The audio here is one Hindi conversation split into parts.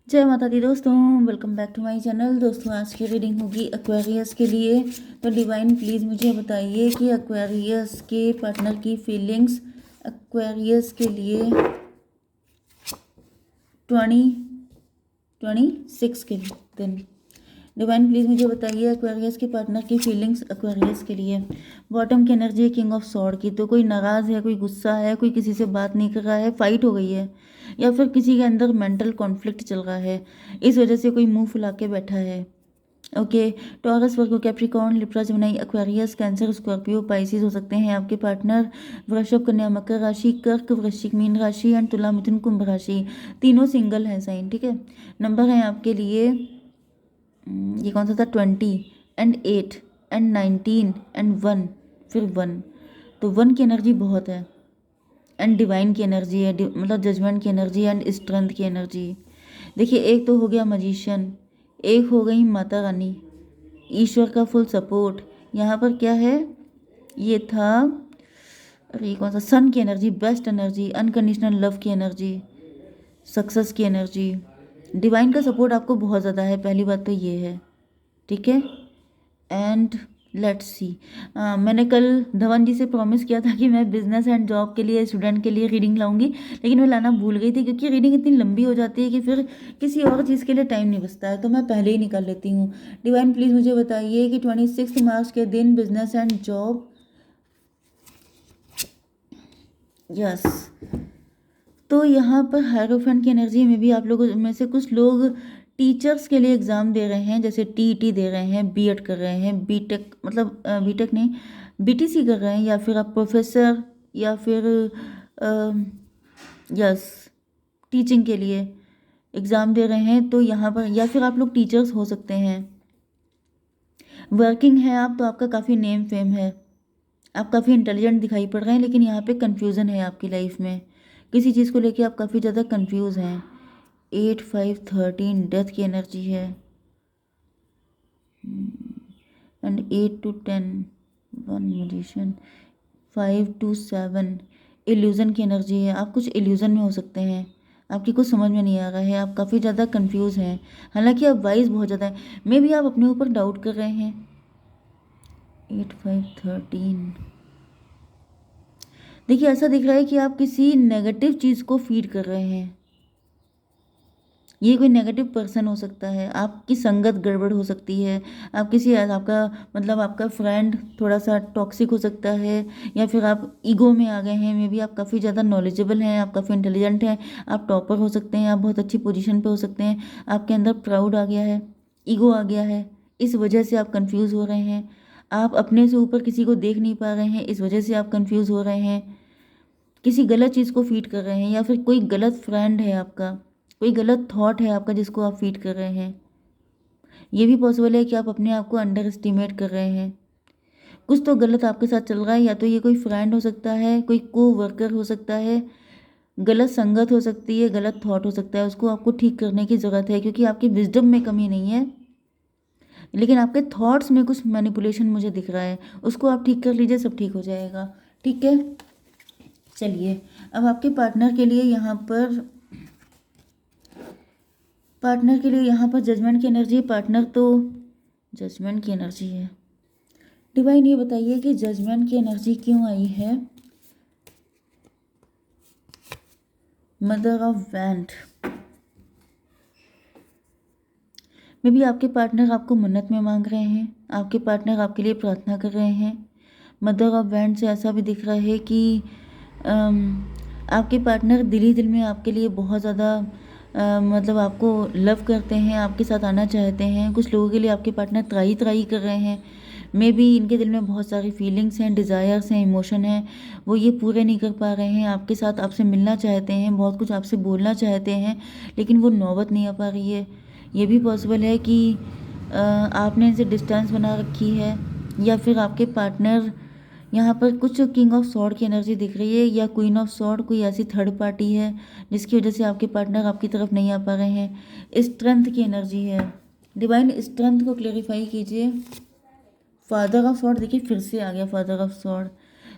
जय माता दी दोस्तों, welcome back to my channel. दोस्तों आज की रीडिंग होगी एक्वेरियस के लिए। तो डिवाइन प्लीज़ मुझे बताइए कि एक्वेरियस के पार्टनर की फीलिंग्स एक्वेरियस के लिए 2026 के दिन। डिवाइन प्लीज़ मुझे बताइए एक्वेरियस के पार्टनर की फीलिंग्स एक्वेरियस के लिए। बॉटम की एनर्जी है किंग ऑफ सॉर्ड की, तो कोई नाराज़ है, कोई गुस्सा है, कोई किसी से बात नहीं कर रहा है, फाइट हो गई है, या फिर किसी के अंदर मेंटल कॉन्फ्लिक्ट चल रहा है, इस वजह से कोई मुंह फुला के बैठा है। Okay. Taurus, Virgo, Capricorn, Libra, Gemini, Aquarius, Cancer, Scorpio, Pisces हो सकते हैं आपके पार्टनर। वृषभ, कन्या, मकर राशि, कर्क, वृश्चिक, मीन राशि एंड तुला, मिथुन, कुंभ राशि। तीनों सिंगल हैं साइन, ठीक है। नंबर है आपके लिए ये कौन सा था, 20 एंड 8 एंड 19 एंड 1, फिर 1। तो 1 की एनर्जी बहुत है एंड डिवाइन की एनर्जी है, मतलब जजमेंट की एनर्जी एंड स्ट्रेंथ की एनर्जी। देखिए, एक तो हो गया मजिशियन, एक हो गई माता रानी, ईश्वर का फुल सपोर्ट। यहाँ पर क्या है, ये था, अरे ये कौन सा, सन की energy, best energy, unconditional love की एनर्जी, सक्सेस की एनर्जी। डिवाइन का सपोर्ट आपको बहुत ज़्यादा है, पहली बात तो ये है, ठीक है। एंड लेट्स सी, मैंने कल धवन जी से प्रॉमिस किया था कि मैं बिजनेस एंड जॉब के लिए, स्टूडेंट के लिए रीडिंग लाऊंगी, लेकिन मैं लाना भूल गई थी क्योंकि रीडिंग इतनी लंबी हो जाती है कि फिर किसी और चीज़ के लिए टाइम नहीं बचता है, तो मैं पहले ही निकाल लेती हूँ। डिवाइन प्लीज़ मुझे बताइए कि 26 मार्च के दिन बिजनेस एंड जॉब, यस। तो यहाँ पर हायरोफेंट की एनर्जी में भी आप लोगों में से कुछ लोग टीचर्स के लिए एग्ज़ाम दे रहे हैं, जैसे टीईटी दे रहे हैं, बीएड कर रहे हैं, बीटेक, मतलब बीटेक नहीं, बीटीसी कर रहे हैं, या फिर आप प्रोफेसर, या फिर यस टीचिंग के लिए एग्ज़ाम दे रहे हैं। तो यहाँ पर, या फिर आप लोग टीचर्स हो सकते हैं। वर्किंग है आप, तो आपका काफ़ी नेम फेम है, आप काफ़ी इंटेलिजेंट दिखाई पड़ रहे हैं, लेकिन यहाँ पे कन्फ्यूज़न है आपकी लाइफ में, किसी चीज़ को लेके आप काफ़ी ज़्यादा कंफ्यूज हैं। 8 5 13 डेथ की एनर्जी है and 8 to 10 1 musician, 5 to 7 illusion की एनर्जी है। आप कुछ इल्यूज़न में हो सकते हैं, आपकी कुछ समझ में नहीं आ रहा है, आप काफ़ी ज़्यादा कंफ्यूज हैं, हालांकि आप वाइज बहुत ज़्यादा हैं, मे भी आप अपने ऊपर डाउट कर रहे हैं। 8 5 13, देखिए ऐसा दिख रहा है कि आप किसी नेगेटिव चीज़ को फीड कर रहे हैं। ये कोई नेगेटिव पर्सन हो सकता है, आपकी संगत गड़बड़ हो सकती है, आप किसी, आपका मतलब आपका फ्रेंड थोड़ा सा टॉक्सिक हो सकता है, या फिर आप ईगो में आ गए हैं। मे बी आप काफ़ी ज़्यादा नॉलेजेबल हैं, आप काफ़ी इंटेलिजेंट हैं, आप टॉपर हो सकते हैं, आप बहुत अच्छी पोजीशन पे हो सकते हैं, आपके अंदर प्राउड आ गया है, ईगो आ गया है, इस वजह से आप कन्फ्यूज़ हो रहे हैं। आप अपने से ऊपर किसी को देख नहीं पा रहे हैं, इस वजह से आप कन्फ्यूज़ हो रहे हैं, किसी गलत चीज़ को फीड कर रहे हैं, या फिर कोई गलत फ्रेंड है आपका, कोई गलत थॉट है आपका जिसको आप फीड कर रहे हैं। ये भी पॉसिबल है कि आप अपने आप को अंडर एस्टिमेट कर रहे हैं, कुछ तो गलत आपके साथ चल रहा है, या तो ये कोई फ्रेंड हो सकता है, कोई को वर्कर हो सकता है, गलत संगत हो सकती है, गलत थॉट हो सकता है, उसको आपको ठीक करने की ज़रूरत है, क्योंकि आपकी विजडम में कमी नहीं है, लेकिन आपके थॉट्स में कुछ मैनिपुलेशन मुझे दिख रहा है, उसको आप ठीक कर लीजिए, सब ठीक हो जाएगा, ठीक है। चलिए, अब आपके पार्टनर के लिए यहाँ पर, जजमेंट की एनर्जी, पार्टनर तो जजमेंट की एनर्जी है। डिवाइन ये बताइए कि जजमेंट की एनर्जी क्यों आई है। मदर ऑफ वैंड, मे भी आपके पार्टनर आपको मन्नत में मांग रहे हैं, आपके पार्टनर आपके लिए प्रार्थना कर रहे हैं। मदर ऑफ वैंड से ऐसा भी दिख रहा है कि आपके पार्टनर दिल ही दिल में आपके लिए बहुत ज़्यादा मतलब आपको लव करते हैं, आपके साथ आना चाहते हैं। कुछ लोगों के लिए आपके पार्टनर त्राही त्राही कर रहे हैं, मे बी इनके दिल में बहुत सारी फीलिंग्स हैं, डिज़ायर्स हैं, इमोशन हैं, वो ये पूरे नहीं कर पा रहे हैं, आपके साथ आपसे मिलना चाहते हैं, बहुत कुछ आपसे बोलना चाहते हैं, लेकिन वो नौबत नहीं आ पा रही है। ये भी पॉसिबल है कि आपने इनसे डिस्टेंस बना रखी है, या फिर आपके पार्टनर, यहाँ पर कुछ किंग ऑफ सॉर्ड की एनर्जी दिख रही है, या क्वीन ऑफ सॉर्ड, कोई ऐसी थर्ड पार्टी है जिसकी वजह से आपके पार्टनर आपकी तरफ नहीं आ पा रहे हैं। स्ट्रेंथ की एनर्जी है, डिवाइन स्ट्रेंथ को क्लेरिफाई कीजिए। फादर ऑफ सॉर्ड, देखिए फिर से आ गया फादर ऑफ सॉर्ड,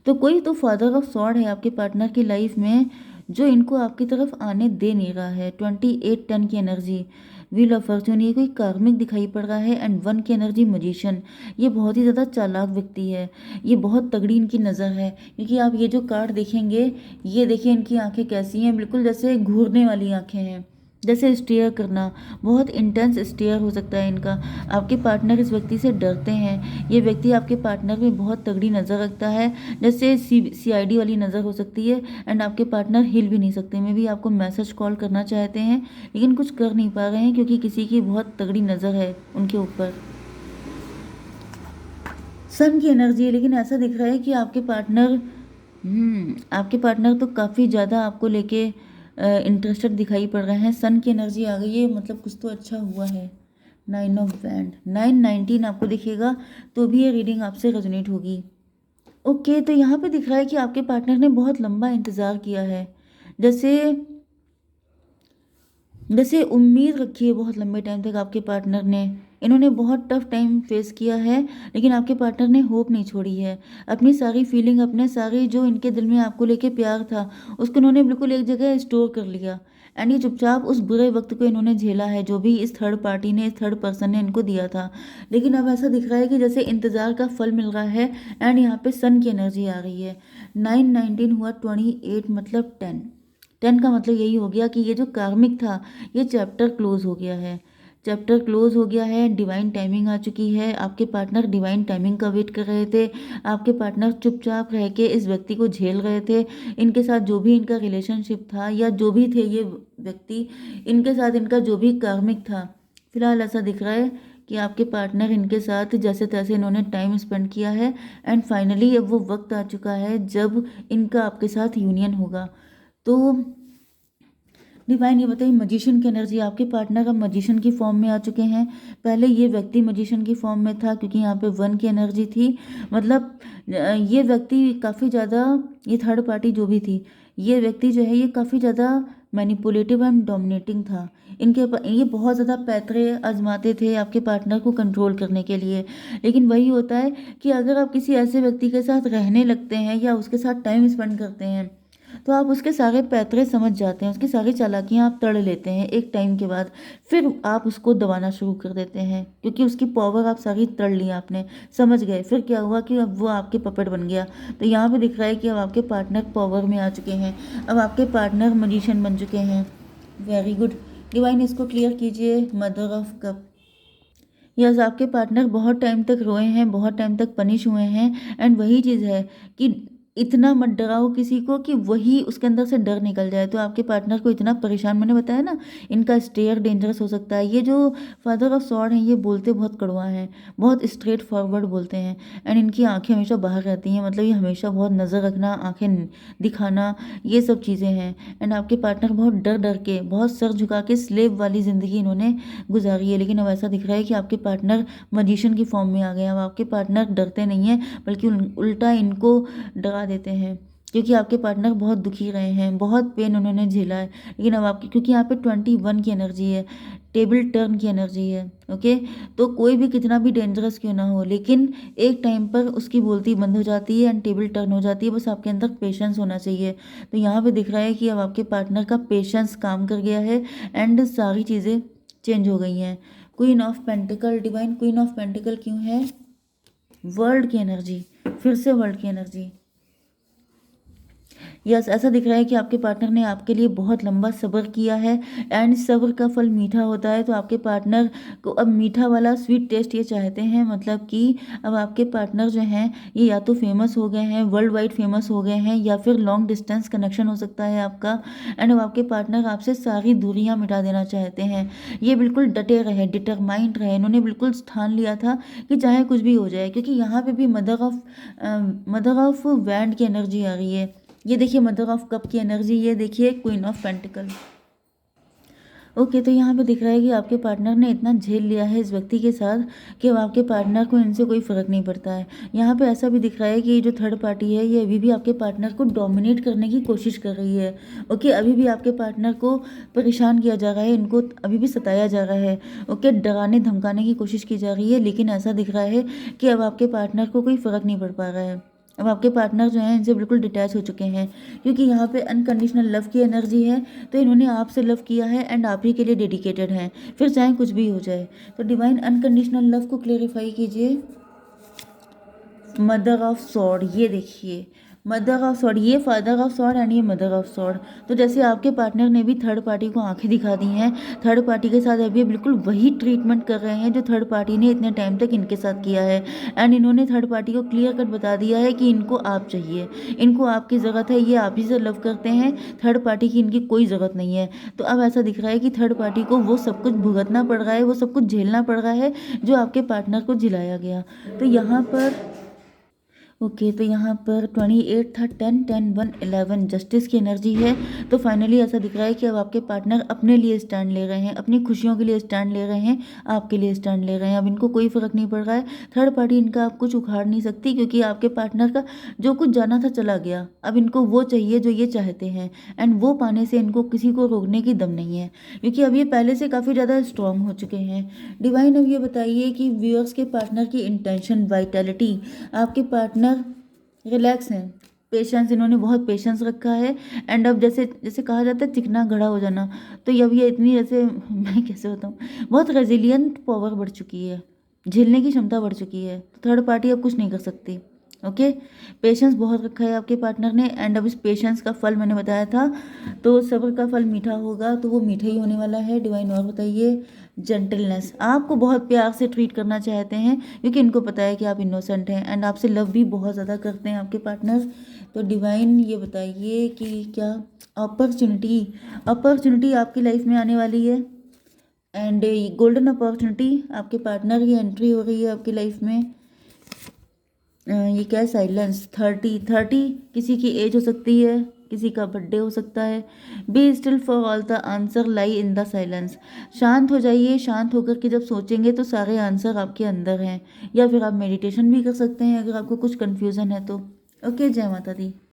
तो कोई तो फादर ऑफ सॉर्ड है आपके पार्टनर की लाइफ में, जो इनको आपकी तरफ आने दे नहीं रहा है। 28 10 की एनर्जी व्हील ऑफ फॉर्चून, ये कोई कार्मिक दिखाई पड़ रहा है। एंड 1 की एनर्जी मैजिशियन, ये बहुत ही ज़्यादा चालाक व्यक्ति है, ये बहुत तगड़ी इनकी नज़र है। क्योंकि आप ये जो कार्ड देखेंगे, ये देखिए इनकी आंखें कैसी हैं, बिल्कुल जैसे घूरने वाली आंखें हैं, जैसे स्टेयर करना, बहुत इंटेंस स्टेयर हो सकता है इनका। आपके पार्टनर इस व्यक्ति से डरते हैं। ये व्यक्ति आपके पार्टनर में बहुत तगड़ी नज़र रखता है, जैसे CID वाली नज़र हो सकती है। एंड आपके पार्टनर हिल भी नहीं सकते। मे भी आपको मैसेज कॉल करना चाहते हैं लेकिन कुछ कर नहीं पा रहे हैं क्योंकि किसी की बहुत तगड़ी नज़र है उनके ऊपर। सन की एनर्जी है, लेकिन ऐसा दिख रहा है कि आपके पार्टनर तो काफ़ी ज़्यादा आपको लेके इंटरेस्टेड दिखाई पड़ रहे हैं। सन की एनर्जी आ गई है, मतलब कुछ तो अच्छा हुआ है। 9 ऑफ बैंड, 919 आपको दिखेगा तो भी ये रीडिंग आपसे रेजोनेट होगी। ओके, तो यहाँ पे दिख रहा है कि आपके पार्टनर ने बहुत लंबा इंतज़ार किया है, जैसे जैसे उम्मीद रखी है बहुत लंबे टाइम तक आपके पार्टनर ने। इन्होंने बहुत टफ टाइम फेस किया है, लेकिन आपके पार्टनर ने होप नहीं छोड़ी है। अपनी सारी फीलिंग, अपने सारी जो इनके दिल में आपको लेके प्यार था, उसको इन्होंने बिल्कुल एक जगह स्टोर कर लिया। एंड ये चुपचाप उस बुरे वक्त को इन्होंने झेला है, जो भी इस थर्ड पार्टी ने, इस थर्ड पर्सन ने इनको दिया था। लेकिन अब ऐसा दिख रहा है कि जैसे इंतज़ार का फल मिल रहा है। एंड यहाँ पे सन की एनर्जी आ रही है। 919 हुआ, 28 मतलब 10 का मतलब यही हो गया कि ये जो कार्मिक था, ये चैप्टर क्लोज हो गया है। चैप्टर क्लोज हो गया है, डिवाइन टाइमिंग आ चुकी है। आपके पार्टनर डिवाइन टाइमिंग का वेट कर रहे थे। आपके पार्टनर चुपचाप रह के इस व्यक्ति को झेल रहे थे। इनके साथ जो भी इनका रिलेशनशिप था, या जो भी थे ये व्यक्ति, इनके साथ इनका जो भी कार्मिक था, फिलहाल ऐसा दिख रहा है कि आपके पार्टनर इनके साथ जैसे तैसे इन्होंने टाइम स्पेंड किया है। एंड फाइनली अब वो वक्त आ चुका है जब इनका आपके साथ यूनियन होगा। तो डिवाइन ये बताइए, मजिशियन की एनर्जी, आपके पार्टनर अब मजिशियन की फॉर्म में आ चुके हैं। पहले ये व्यक्ति मजिशियन की फॉर्म में था क्योंकि यहाँ पे 1 की एनर्जी थी। मतलब ये व्यक्ति काफ़ी ज़्यादा, ये थर्ड पार्टी जो भी थी, ये व्यक्ति जो है ये काफ़ी ज़्यादा मैनिपुलेटिव एंड डोमिनेटिंग था। ये बहुत ज़्यादा पैतरे आजमाते थे आपके पार्टनर को कंट्रोल करने के लिए। लेकिन वही होता है कि अगर आप किसी ऐसे व्यक्ति के साथ रहने लगते हैं या उसके साथ टाइम स्पेंड करते हैं, तो आप उसके सारे पैतरे समझ जाते हैं, उसकी सारी चालाकियाँ आप तड़ लेते हैं एक टाइम के बाद। फिर आप उसको दबाना शुरू कर देते हैं क्योंकि उसकी पावर आप सारी तड़ ली आपने, समझ गए। फिर क्या हुआ कि अब वो आपके पपेट बन गया। तो यहाँ पे दिख रहा है कि अब आपके पार्टनर पावर में आ चुके हैं, अब आपके पार्टनर मजिशियन बन चुके हैं। वेरी गुड डिवाइन, इसको क्लियर कीजिए। मदर ऑफ कप, यस, आपके पार्टनर बहुत टाइम तक रोए हैं, बहुत टाइम तक पनिश हुए हैं। एंड वही चीज़ है कि इतना मत डराओ किसी को कि वही उसके अंदर से डर निकल जाए। तो आपके पार्टनर को इतना परेशान, मैंने बताया ना, इनका स्टेयर डेंजरस हो सकता है। ये जो फादर ऑफ सॉर्ड हैं, ये बोलते बहुत कड़वा हैं, बहुत स्ट्रेट फॉरवर्ड बोलते हैं। एंड इनकी आंखें हमेशा बाहर रहती हैं, मतलब ये हमेशा बहुत नज़र रखना, आंखें दिखाना, ये सब चीज़ें हैं। एंड आपके पार्टनर बहुत डर डर के, बहुत सर झुका के स्लेव वाली ज़िंदगी इन्होंने गुजारी है। लेकिन अब ऐसा दिख रहा है कि आपके पार्टनर मजिशियन की फॉर्म में आ गए हैं। अब आपके पार्टनर डरते नहीं हैं, बल्कि उल्टा इनको डरा देते हैं। क्योंकि आपके पार्टनर बहुत दुखी रहे हैं, बहुत पेन उन्होंने झेला है। लेकिन अब आपकी, क्योंकि यहाँ पे 21 की एनर्जी है, टेबल टर्न की एनर्जी है। ओके, तो कोई भी कितना भी डेंजरस क्यों ना हो, लेकिन एक टाइम पर उसकी बोलती बंद हो जाती है एंड टेबल टर्न हो जाती है। बस आपके अंदर पेशेंस होना चाहिए। तो यहाँ पे दिख रहा है कि अब आपके पार्टनर का पेशेंस काम कर गया है एंड सारी चीज़ें चेंज हो गई हैं। Queen of pentacle, divine queen of pentacle क्यों है? वर्ल्ड की एनर्जी, फिर से वर्ल्ड की एनर्जी। यस, ऐसा दिख रहा है कि आपके पार्टनर ने आपके लिए बहुत लंबा सब्र किया है एंड सब्र का फल मीठा होता है। तो आपके पार्टनर को अब मीठा वाला स्वीट टेस्ट ये चाहते हैं। मतलब कि अब आपके पार्टनर जो हैं ये या तो फेमस हो गए हैं, वर्ल्ड वाइड फेमस हो गए हैं, या फिर लॉन्ग डिस्टेंस कनेक्शन हो सकता है आपका। एंड अब आपके पार्टनर आपसे सारी दूरियां मिटा देना चाहते हैं। ये बिल्कुल डटे रहे, डिटरमाइंड रहे, इन्होंने बिल्कुल ठान लिया था कि चाहे कुछ भी हो जाए। क्योंकि यहाँ पे भी मदर ऑफ वैंड की एनर्जी आ रही है। ये देखिए मदर ऑफ कप की एनर्जी, ये देखिए क्वीन ऑफ पेंटिकल। ओके, तो यहाँ पे दिख रहा है कि आपके पार्टनर ने इतना झेल लिया है इस व्यक्ति के साथ कि अब आपके पार्टनर को इनसे कोई फ़र्क नहीं पड़ता है। यहाँ पे ऐसा भी दिख रहा है कि ये जो थर्ड पार्टी है, ये अभी भी आपके पार्टनर को डोमिनेट करने की कोशिश कर रही है। ओके, अभी भी आपके पार्टनर को परेशान किया जा रहा है, इनको अभी भी सताया जा रहा है। ओके, डराने धमकाने की कोशिश की जा रही है। लेकिन ऐसा दिख रहा है कि अब आपके पार्टनर को कोई फ़र्क नहीं पड़ पा रहा है। अब आपके पार्टनर जो हैं इनसे बिल्कुल डिटैच हो चुके हैं, क्योंकि यहाँ पे अनकंडीशनल लव की एनर्जी है। तो इन्होंने आपसे लव किया है एंड आप ही के लिए डेडिकेटेड हैं, फिर चाहे कुछ भी हो जाए। तो डिवाइन अनकंडीशनल लव को क्लेरिफाई कीजिए। मदर ऑफ सॉर्ड, ये देखिए मदर ऑफ सॉर्ड, ये फादर ऑफ सॉर्ड एंड ये मदर ऑफ सॉर्ड। तो जैसे आपके पार्टनर ने भी थर्ड पार्टी को आंखें दिखा दी हैं, थर्ड पार्टी के साथ अभी बिल्कुल वही ट्रीटमेंट कर रहे हैं जो थर्ड पार्टी ने इतने टाइम तक इनके साथ किया है। एंड इन्होंने थर्ड पार्टी को क्लियर कट बता दिया है कि इनको आप चाहिए, इनको आपकी ज़रूरत है, ये आप ही से लव करते हैं, थर्ड पार्टी की इनकी कोई ज़रूरत नहीं है। तो अब ऐसा दिख रहा है कि थर्ड पार्टी को वो सब कुछ भुगतना पड़ रहा है, वो सब कुछ झेलना पड़ रहा है जो आपके पार्टनर को झिलाया गया। तो यहाँ पर ओके, तो यहाँ पर 28 था, 10 10 1 11 जस्टिस की एनर्जी है। तो फाइनली ऐसा दिख रहा है कि अब आपके पार्टनर अपने लिए स्टैंड ले रहे हैं, अपनी खुशियों के लिए स्टैंड ले रहे हैं, आपके लिए स्टैंड ले रहे हैं। अब इनको कोई फ़र्क नहीं पड़ रहा है, थर्ड पार्टी इनका आप कुछ उखाड़ नहीं सकती, क्योंकि आपके पार्टनर का जो कुछ जाना था चला गया। अब इनको वो चाहिए जो ये चाहते हैं, एंड वो पाने से इनको किसी को रोकने की दम नहीं है, क्योंकि अब ये पहले से काफ़ी ज़्यादा स्ट्रांग हो चुके हैं। डिवाइन अब ये बताइए कि व्यूअर्स के पार्टनर की इंटेंशन, वाइटैलिटी, आपके पार्टनर रिलैक्स हैं, पेशेंस, इन्होंने बहुत पेशेंस रखा है। एंड अब जैसे जैसे कहा जाता है चिकना घड़ा हो जाना, तो अब ये इतनी जैसे मैं कैसे बताऊँ, बहुत रेजिलियंट पावर बढ़ चुकी है, झेलने की क्षमता बढ़ चुकी है। तो थर्ड पार्टी अब कुछ नहीं कर सकती। ओके, पेशेंस बहुत रखा है आपके पार्टनर ने, एंड अब इस पेशेंस का फल मैंने बताया था, तो सब्र का फल मीठा होगा, तो वो मीठा ही होने वाला है। डिवाइन और बताइए। जेंटलनेस, आपको बहुत प्यार से ट्रीट करना चाहते हैं, क्योंकि इनको पता है कि आप इनोसेंट हैं, एंड आपसे लव भी बहुत ज़्यादा करते हैं आपके पार्टनर। तो डिवाइन ये बताइए कि क्या अपॉर्चुनिटी अपॉर्चुनिटी आपकी लाइफ में आने वाली है, एंड गोल्डन अपॉर्चुनिटी, आपके पार्टनर की एंट्री हो रही है आपकी लाइफ में। ये क्या है, साइलेंस, 30 किसी की एज हो सकती है, किसी का बर्थडे हो सकता है। Be still for all the answer lie in the silence, शांत हो जाइए, शांत होकर के जब सोचेंगे तो सारे आंसर आपके अंदर हैं। या फिर आप मेडिटेशन भी कर सकते हैं अगर आपको कुछ कन्फ्यूज़न है तो। ओके, जय माता दी।